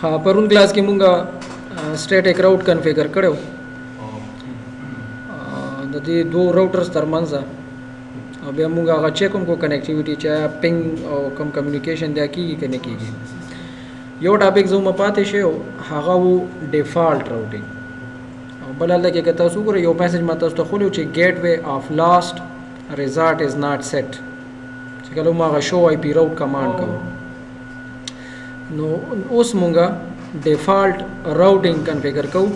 हाँ परून क्लास کې مونږه स्टैटिक राउट कन्फिगर کړو د دې دوه راوټرز ترمنځ او بیا مونږ هغه چیک کوم کو کنیکټیویټي چې پینګ او کم کمیونیکیشن دی کیږي کنه کیږي یو ټاپک زوم پاتې شو هغه وو ډیفالت راوټینګ او بل لکه که تاسو ګورئ یو میسج ماته تاسو ته خولو چې ګیټ وے اف لاست ریزلټ از ناٹ سیټ چې کله ما هغه شو آی پی راوټ کمانډ کوم نو اوس مونږه ډیفالت راوټینګ کنفیګر کوو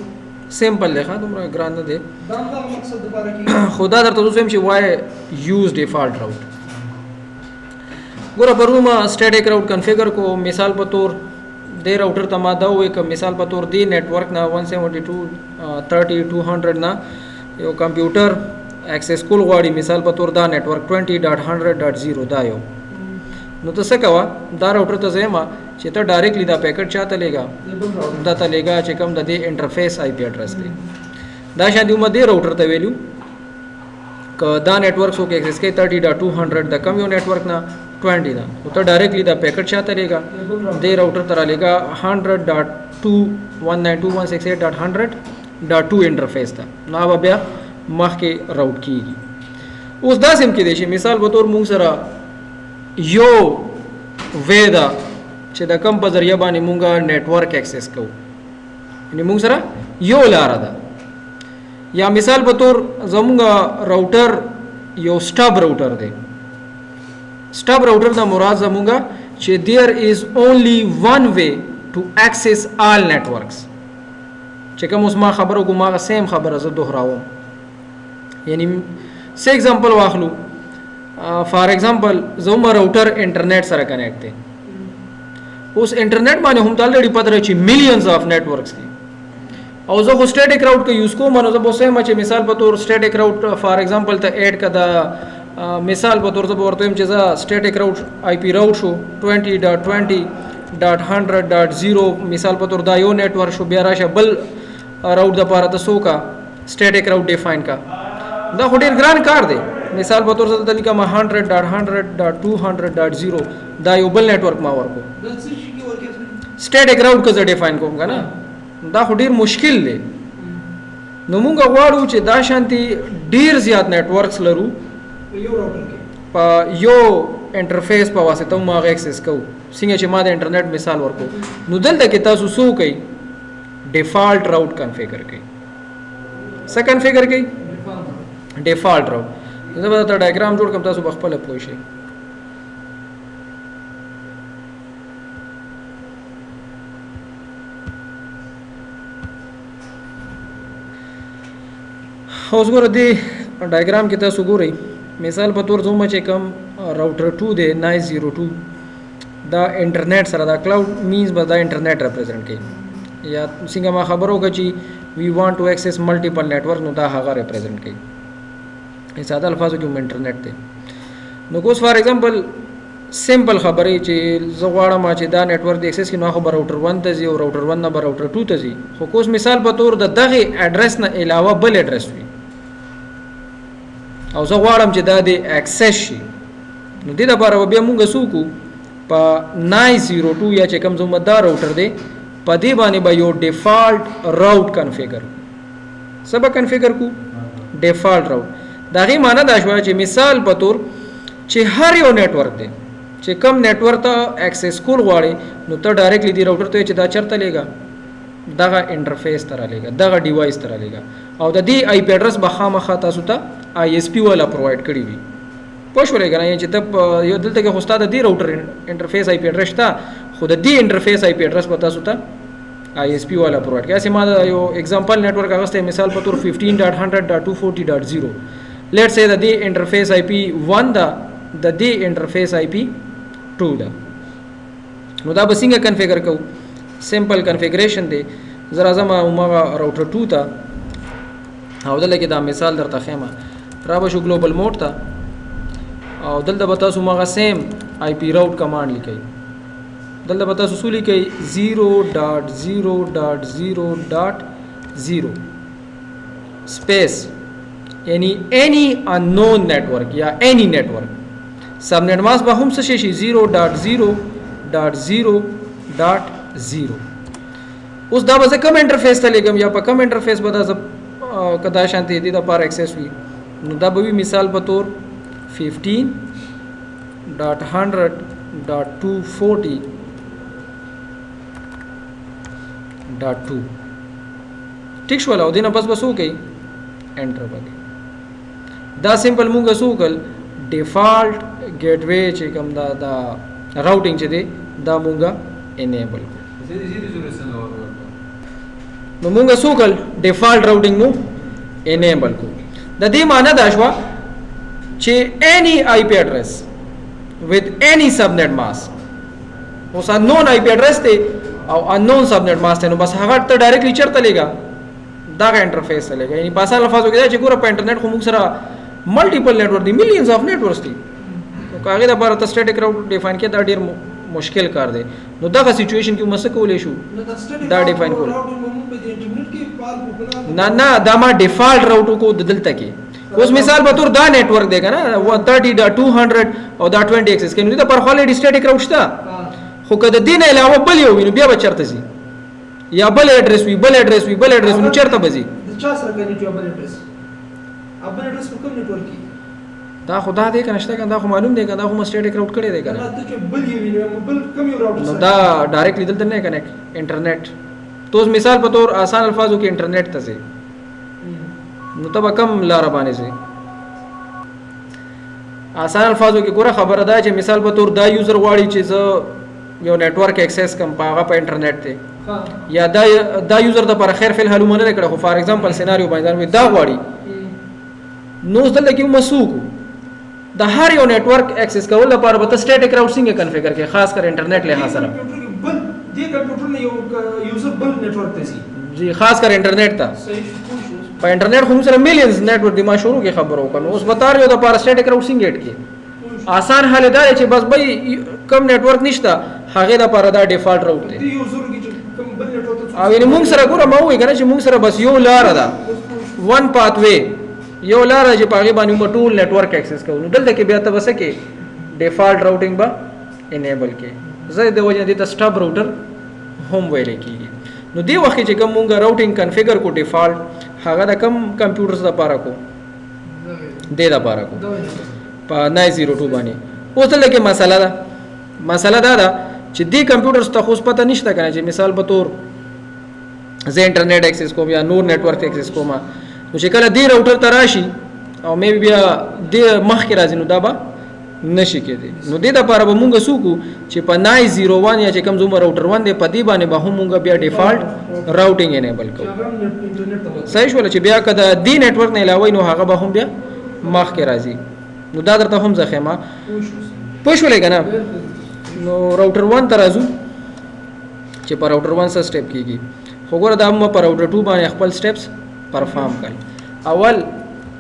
سیمپل لخوا دومره ګران نه دی دا مقصد دوباره کې خدا درته وسم چې وای یوز ډیفالت راوټ ګوره پرونه سټیټیک راوټ کنفیګر کو مثال په تور د راوټر ته ما دا وې ک مثال په تور دی نتورک نه 172.30.200 نه یو کمپیوټر ایکسس کول غواړي مثال په تور دا نتورک 20.100.0 دا یو نو ته څه کوه دا راوټر ته زما چې ته ډایرکټلی دا پیکټ چاته لګا دا ته لګا چې کوم د دې انټرفیس آی پی ایډرس دی دا شان دی مده راوټر ته ویلو ک دا نتورک سو کې ایکسس کې 30.200 د کم یو نتورک نه 20 دا نو ته ډایرکټلی دا پیکټ چاته لګا دې راوټر ته لګا 100.21968.100.2 انټرفیس ته نو بیا مخکې راوټ کیږي اوس دا سم کې دی چې مثال به تور مونږ سره یو وېدا چې د کم په ذریعہ باندې مونږه نتورک ایکسس کوو یعنی مونږ سره یو لار ده یا مثال په تور زمونږه راوټر یو سټاب راوټر دی سټاب راوټر دا مراد زمونږه چې there is only one way to access all networks چې کوم اوس ما خبرو کوم هغه سیم خبره زه دوهراوم یعنی څه एग्जांपल واخلو فار ایگزامپل زموږ راوټر انټرنیټ سره کنیکټ دی اوس انټرنیټ باندې هم تالډي پته چې میلیونز اف نتورکس دي او زه خو سټیټیک راوټ کو یوز کوم نو زه به سم چې مثال په تور سټیټیک راوټ فار ایگزامپل ته اډ کدا مثال په تور زه ورته چې زه سټیټیک راوټ آی پی راوټ شو 20.20.100.0 مثال په تور دا یو نتورک شو بیا راشه بل راوټ د پاره د سوکا سټیټیک راوټ ډیفاین کا دا خو ډیر ګران کار دی مثال په تور زه د لیکم 100.100.200.0 دا یو بل نتورک ما ورکو سټیټیک راوټ کو زه ډیفاین کوم کنه دا خو ډیر مشکل دی نو موږ غواړو چې دا شانتي ډیر زیات نتورکس لرو یو راوټر کې په یو انټرفیس په واسطه موږ ایکسس کوو څنګه چې ما د انټرنیټ مثال ورکو نو دلته کې تاسو سو کوي ډیفالت راوټ کنفیګر کوي څه کنفیګر کوي ډیفالت راوټ زه به تاسو ډایګرام جوړ کوم تاسو بخپله پوه شئ اوس ګوره دې ډایګرام کې تاسو ګورئ مثال په تور زوم چې کوم راوټر 2 دی 902 دا انټرنیټ سره دا کلاود مینز به دا انټرنیټ ریپرزینټ کوي یا څنګه ما خبرو کې چې وی وانټ ټو ایکسس ملټیپل نتورک نو دا هغه ریپرزینټ کوي ساده الفاظو کې انټرنیټ دی نو کوس فار ایگزامپل سمپل خبرې چې زه غواړم چې دا نتورک د ایکسس کې نو خبر راوټر 1 ته ځي او راوټر 1 نه به راوټر 2 ته ځي خو کوس مثال په تور د دغه اډرس نه علاوه بل اډرس وي او زه غواړم چې دا د اکسس شي نو دې لپاره بیا مونږ سوکو په 902 یا چې کوم زموږ دا راوټر دی په دې باندې به یو ډیفالت راوټ کنفیګر سبا کنفیګر کو ډیفالت راوټ دا غي معنی دا شو چې مثال په تور چې هر یو نتورک دی چې کوم نتورک ته اکسس کول غواړي نو ته ډایرکټلی دی راوټر ته چې دا چرته لګا دغه انټرفیس تر لګا دغه ډیوایس تر لګا او د دې آی پی ایډرس به خامخا تاسو ته آی اس پی والا پرووایډ کړی وي پوه شولې کنه چې ته یو دلته کې خوستا د دې راوټر انټرفیس آی پی ایډرس ته خو د دې انټرفیس آی پی ایډرس به تاسو ته آی اس پی والا پرووایډ کړي ما یو ایگزامپل نتورک هغه مثال په تور 15.100.240.0 لیټس سے د دې انټرفیس آی پی 1 دا د دې انټرفیس آی پی 2 دا نو دا به څنګه کنفیګر کوو سمپل کنفیګریشن دی زرا زما عمره راوټر 2 ته او دلته کې دا مثال درته خېما را به شو ګلوبل موډ ته او دلته به تاسو مغه سیم آی پی راوټ کمانډ لیکئ دلته به تاسو سولي کوي 0.0.0.0 स्पेस यानी एनी अननोन नेटवर्क या any network subnet mask به هم څه شي 0.0.0.0 اوس دا به زه کوم انټرفیس ته لګم یا په کوم انټرفیس به دا زه کدا شانتي دي د پاره اکسس وي نو دا به وي مثال په تور 15.100.240.2 ټیک شو له دینه بس بس وکي انټر وکي دا سمپل مونږه سوکل ډیفالت ګیټ وے چې کوم دا راوټینګ چې دی دا مونږه انیبل نو مونږه سوکل ډیفالت راوټینګ مو انیبل کو د دې معنی دا شو چې any IP address with any subnet mask اوس unknown IP address ته او unknown subnet mask ته نو بس هغه ته ډایرکټلی چرته لګا دا انټرفیس ته لګا یعنی په اصل الفاظو کې دا چې ګوره په انټرنیټ خو موږ سره ملټیپل نتورک دي ملینز اف نتورکس دي نو هغه د بار ته سټیټیک راوټ ډیفاین کې دا ډیر مشکل کار دی نو دغه سچويشن کې مسه کولې شو دا ډیفاین کول نه دا ما ډیفالت راوټ کو دلته کې اوس مثال په تور دا نتورک دی کنه 130.200 او دا 20 ایکسس کې نو دا پر خالي سټیټیک راوټ شته خو کله دین علاوه بل یو ویني بیا به چرته سي یا بل اډرس وی بل اډرس نو چرته بزي د چا سره کني چې بل اډرس ابل اډرس په کوم نتورک کې دا خدا دې کنه شته کنه دا خو معلوم دی کنه دا خو سټیټیک راوټ کړی دی کنه دا ته بل یو ویني بل کوم یو راوټ نو دا ډایرکټلی دلته نه کنیکټ انټرنیټ تو مثال په تور آسان الفاظو کې انټرنیټ ته سي نو تب کم لار باندې سي آسان الفاظو کې ګوره خبره ده چې مثال په تور دا یوزر غواړي چې زه یو نتورک اکسس کوم پاغه په انټرنیټ ته یا دا یوزر د پر خیر فل حلومه نه کړه خو فار ایگزامپل سيناریو باندې دا غواړي نو دلته کې مسوک د هر یو نتورک اکسس کول لپاره به سټیټیک راوټ څنګه کنفیګر کې خاص کر انټرنیټ له سره بل دې کمپیوټر نه یو یوزر بل نتورک ته سي جی خاص کر انټرنیټ ته په انټرنیټ خو سره میلیونز نتورک دی ما شروع کې خبرو کنه اوس بتا رہے ہو د پاره سټیټیک راوټ څنګه اټ کې آسان حل دا چې بس به کم نتورک نشته هغه د پاره دا ډیفالت راوټ دی دې یوزر کې کم بل نتورک او یعنی موږ سره ګوره ما وایي کنه چې موږ سره بس یو لار ده ون پاث وے یو لار چې پاغي باندې موږ ټول نتورک اکسس کوو نو دلته کې بیا ته وسه کې ډیفالت راوټینګ به انیبل کې زه د وجه دې ته سټاب راوټر هم ویل کېږي نو دی وخت چې کوم موږ راوټینګ کنفیګر کو ډیفالت هغه د کم کمپیوټرز لپاره کو دې لپاره کو په 902 باندې اوس دلته کې مسله دا ده چې دې کمپیوټرز ته خو پته نشته کنه چې مثال په تور زه انټرنیټ اکسس کوم یا نور نتورک اکسس کوم نو چې کله دې راوټر ته راشي او مې بیا دې مخ کې راځي نو دا به نشي کېدی نو دې لپاره به مونږ سوکو چې په 901 یا چې کوم زوم راوټر 1 دی په دې باندې به هم مونږ بیا ډیفالت راوټینګ انیبل کوو صحیح شول چې بیا کده دې نتورک نه علاوه نو هغه به هم بیا مخ کې راځي نو دا درته هم ځخما پښولې کنه نو راوټر 1 ته راځو چې په راوټر 1 سره سټیپ کیږي خو ګوره دا هم په راوټر 2 باندې خپل سټیپس پرفارم کړي اول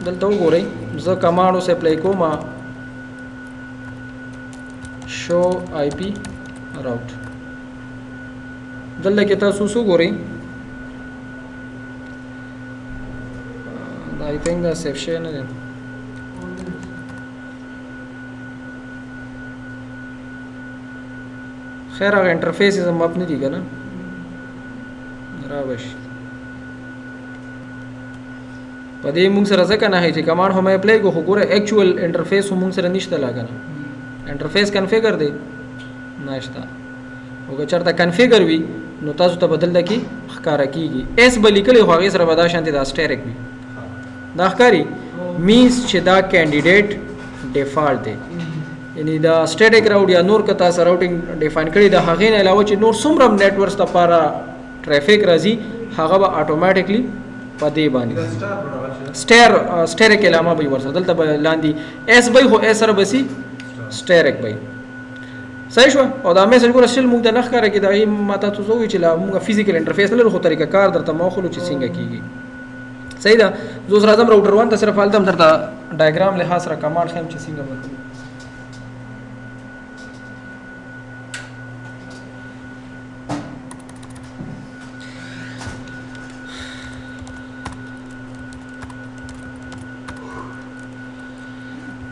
دلته وګورئ زه کمانډ اوس اپلای کوم show IP route دلته کې تاسو وګورئ I think دا سیف شي نه دی خیر هغه انټرفیس یې ماپ نه دی کنه راوښ پدې موږ سره ځکه نه هي چې کمانډ هم اپلای کو خو ګوره اکچوال انټرفیس هم موږ سره نشته لاګنه انټرفیس کنفیګر دی ناشتا او که چرته کنفیګر وي نو تاسو ته بدل دکی ښکارا کیږي اس بلیکلی خو هغه سره ودا شانتي دا سټیریک وي دا ښکاری مینز چې دا کینډیډیټ ډیفالت دی یعنی دا سټیټیک راوټ یا نور کتا سره راوټینګ ډیفاین کړی دا هغه نه علاوه چې نور څومره نتورکس لپاره ټرافیک راځي هغه به اتوماتیکلی پدې باندې سټیریک علامه به ورسره دلته لاندې اس به هو اس سره بسی سټیریک به صحیح شو او دا میسج ګور سل موږ د نخ کار کې دا ماته تاسو وی چې لا موږ فزیکل انټرفیس لرو خو طریقه کار درته مخلو چې څنګه کیږي صحیح ده زه راځم راوټر 1 ته صرف حالتم درته ډایګرام له خاص را کمانډ خیم چې څنګه وکړو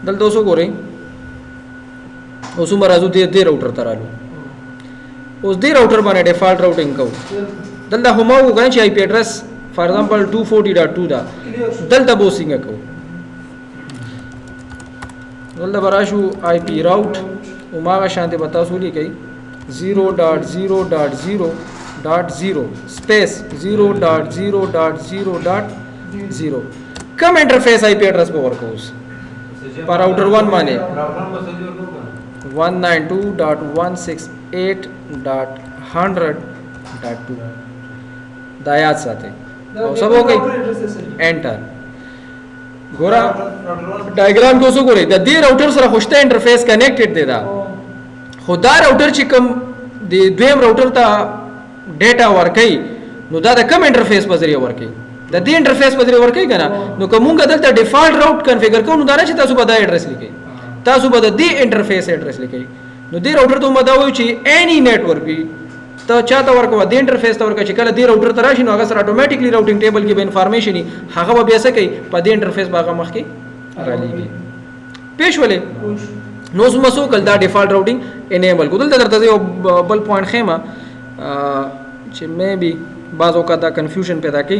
دلته اوسو ګورئ اوس مرزو دې راوټر ترالو اوس دې راوټر باندې ډیفالت راوټینګ کوو دلته هم وګورئ چې آی پی ایډرس فار ایگزامپل 240.2 دا کلیئر شو دلته به څنګه کوو دلته به راشو آی پی راوټ هماغه شانتې به تاسو ولیکئ 0.0.0.0 سپیس 0.0.0.0 کم انټرفیس آی پی ایډرس به ورکوو په راوټر 1 باندې 192.168.100.2 دا یاد ساتئ او سب ہو گئی انټر ګورا ډایګرام کو څه ګورئ د دې راوټر سره خوشته انټرفیس کنیکټډ دی دا خدا راوټر چې کوم د دویم راوټر ته ډیټا ورکړي نو دا د کوم انټرفیس په ذریعہ ورکړي د دې انټرفیس په ذریعہ ورکړي کنه نو کومه دلته ډیفالت راوټ کنفیګر کوو نو دا نه چې تاسو به دا ایډرس لیکئ تاسو به د دې انټرفیس ایډرس لیکئ نو دې راوټر ته مدا وایي چې اني نیټورک وي ته چاته ورکوه د انټرفیس ته ورکوه چې کله دې راوټر ته راشي نو هغه سره اتوماتیکلی راوټینګ ټیبل کې به انفارمیشن هغه به بیا څه کوي په دې انټرفیس باغه مخ کې رالیږي پېښ ولې نو زما سو کل دا ډیفالت راوټینګ انیبل کو دلته درته یو بل پوینټ خېما چې مې بي بعض اوقات دا کنفیوژن پیدا کوي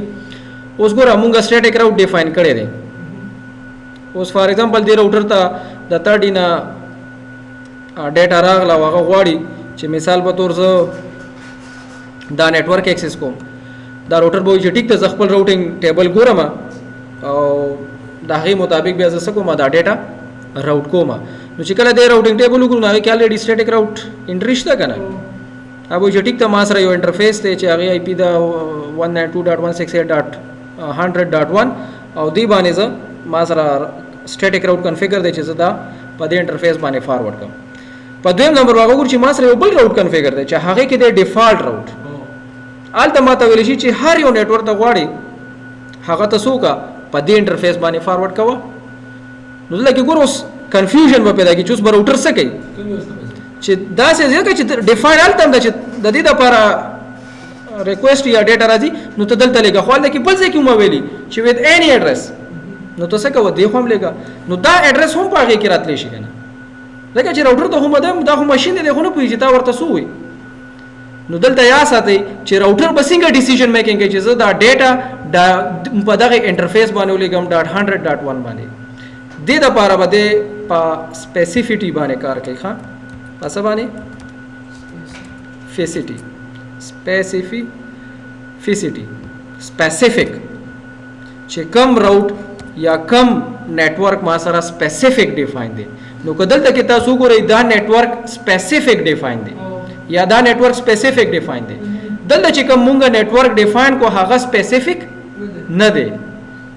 اوس ګوره مونږه سټیټیک راوټ ډیفاین کړی دی اوس فار ایگزامپل دې راوټر ته د 30 نه ډیټا راغله هغه غواړي چې مثال په تور زه دا نیټورک ایکسس کوم دا راوټر به چې ټیک ته خپل راوټینګ ټیبل ګورم او دا هغه مطابق بیا زه کوم دا ډیټا راوټ کوم نو چې کله دې راوټینګ ټیبل وګورم هغه کې الریډي سټیټیک راوټ انټری شته کنه ابو چې ټیک ته ما سره یو انټرفیس ته چې هغه آی پی دا 192.168.100.1 او دی باندې زه ما سره سټیټیک راوټ کنفیګر دی چې زه دا په دې انټرفیس باندې فارورډ کوم په دویم نمبر واګور چې ما سره یو بل راوټ کنفیګر دی چې هغه کې د ډیفالت راوټ آلته ماته ویل شي چې هر یو نیټورک ته غواړي هغه ته څوکا په دې انټرفیس باندې فارورډ کوه نو لکه ګور اوس کنفیوژن به پیدا کی چې اوس به راوټر څه کوي چې دا څه ځکه چې ډیفاین آلته هم چې د دې لپاره ریکوېسټ یا ډیټا راځي نو ته دلته لګه خو لکه بل ځای کې مو ویلي چې وذ اني ایډرس نو ته څه کوه دې هم لګه نو دا ایډرس هم په هغه کې راتلی شي کنه لکه چې راوټر ته هم دا خو ماشين دی خو نه پوهیږي تا ورته سوې نو دلته یا ساتي چې راوټر به څنګه ډیسیژن میکینګ کوي چې زه دا ډیټا په دغه انټرفیس باندې ولګم .100.1 باندې د دې لپاره به په سپیسیفیټي باندې کار کوي ښا پس باندې فیسیټي سپیسیفیک چې کم راوټ یا کم نیټورک ما سره سپیسیفیک ډیفاین دی نو کدلته کې تاسو ګورئ دا نیټورک سپیسیفیک ډیفاین دی یا دا نیټورک سپیسیفیک ډیفاین دی دلته چې کوم مونږه نیټورک ډیفاین کو هغه سپیسیفیک نه دی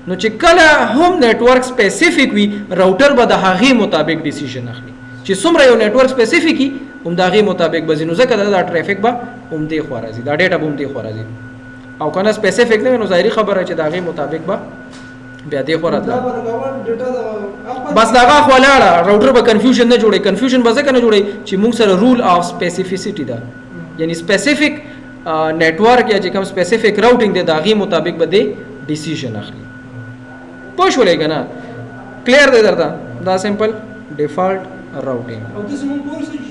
نو چې کله هم نیټورک سپیسیفیک وي راوټر به د هغه مطابق ډیسیژن اخلي چې څومره یو نیټورک سپیسیفیک وي هم د هغه مطابق به زینو ځکه دا ټریفیک به هم دی خو راځي دا ډیټا به هم دی خو راځي او کنه سپیسیفیک نه نو ظاهري خبره چې د هغه مطابق به بیا دی خو راځي بس داغه خلاړه راوټر به کنفیوژن نه جوړي کنفیوژن به ځکه نه جوړي چې موږ سره رول اف سپیسیفیسیټی ده یعنی سپیسیفیک نیټورک یا چې کوم سپیسیفیک راوټینګ دی داغه مطابق به دی ډیسیژن اخلي پوښ ولې کنه کلیر دی درته دا سمپل ډیفالت راوټینګ او تاسو مونږ پوره